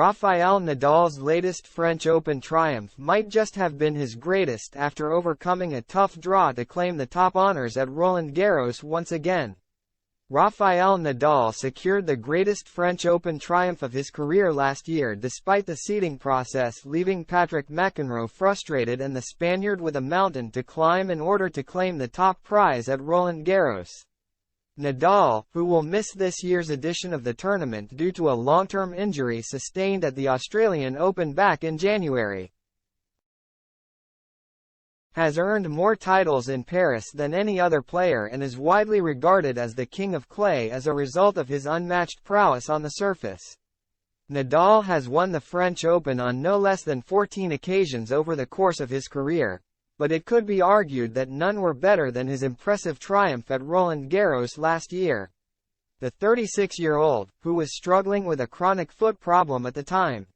Rafael Nadal's latest French Open triumph might just have been his greatest after overcoming a tough draw to claim the top honors at Roland Garros once again. Rafael Nadal secured the greatest French Open triumph of his career last year despite the seeding process leaving McEnroe frustrated and the Spaniard with a mountain to climb in order to claim the top prize at Roland Garros. Nadal, who will miss this year's edition of the tournament due to a long-term injury sustained at the Australian Open back in January, has earned more titles in Paris than any other player and is widely regarded as the king of clay as a result of his unmatched prowess on the surface. Nadal has won the French Open on no less than 14 occasions over the course of his career, but it could be argued that none were better than his impressive triumph at Roland Garros last year. The 36-year-old, who was struggling with a chronic foot problem at the time,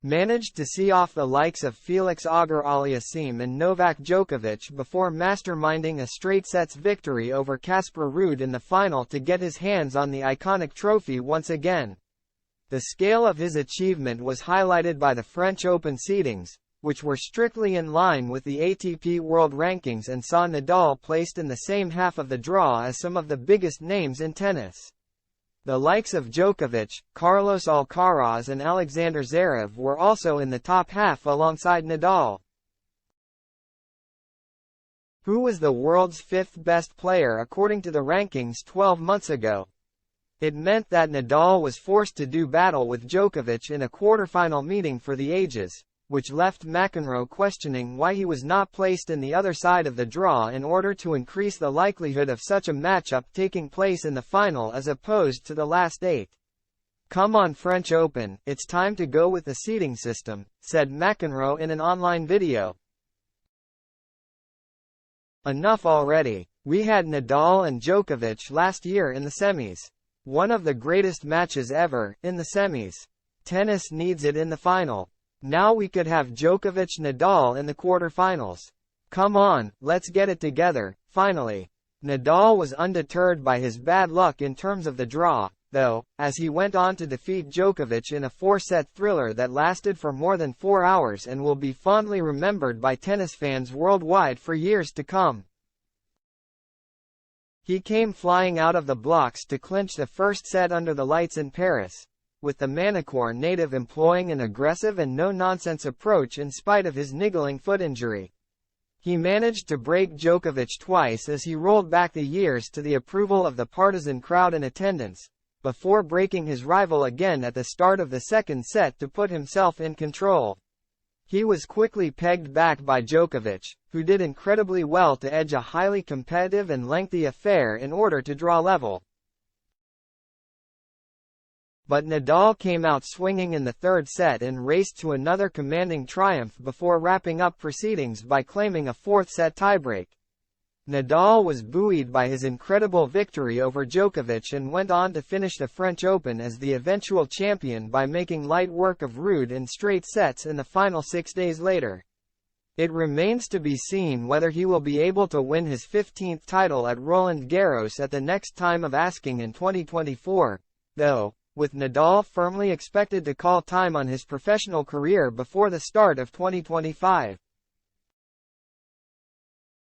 managed to see off the likes of Felix Auger-Aliassime and Novak Djokovic before masterminding a straight-sets victory over Casper Ruud in the final to get his hands on the iconic trophy once again. The scale of his achievement was highlighted by the French Open seedings, which were strictly in line with the ATP World Rankings and saw Nadal placed in the same half of the draw as some of the biggest names in tennis. The likes of Djokovic, Carlos Alcaraz and Alexander Zverev were also in the top half alongside Nadal, who was the world's fifth best player according to the rankings 12 months ago. It meant that Nadal was forced to do battle with Djokovic in a quarterfinal meeting for the ages, which left McEnroe questioning why he was not placed in the other side of the draw in order to increase the likelihood of such a matchup taking place in the final as opposed to the last 8. "Come on French Open, it's time to go with the seeding system," said McEnroe in an online video. "Enough already. We had Nadal and Djokovic last year in the semis. One of the greatest matches ever, in the semis. Tennis needs it in the final. Now we could have Djokovic-Nadal in the quarterfinals. Come on, let's get it together, finally." Nadal was undeterred by his bad luck in terms of the draw, though, as he went on to defeat Djokovic in a 4-set thriller that lasted for more than 4 hours and will be fondly remembered by tennis fans worldwide for years to come. He came flying out of the blocks to clinch the first set under the lights in Paris, with the Manicourt native employing an aggressive and no-nonsense approach in spite of his niggling foot injury. He managed to break Djokovic twice as he rolled back the years to the approval of the partisan crowd in attendance, before breaking his rival again at the start of the second set to put himself in control. He was quickly pegged back by Djokovic, who did incredibly well to edge a highly competitive and lengthy affair in order to draw level. But Nadal came out swinging in the third set and raced to another commanding triumph before wrapping up proceedings by claiming a fourth-set tiebreak. Nadal was buoyed by his incredible victory over Djokovic and went on to finish the French Open as the eventual champion by making light work of Ruud in straight sets in the final 6 days later. It remains to be seen whether he will be able to win his 15th title at Roland Garros at the next time of asking in 2024, though, with Nadal firmly expected to call time on his professional career before the start of 2025.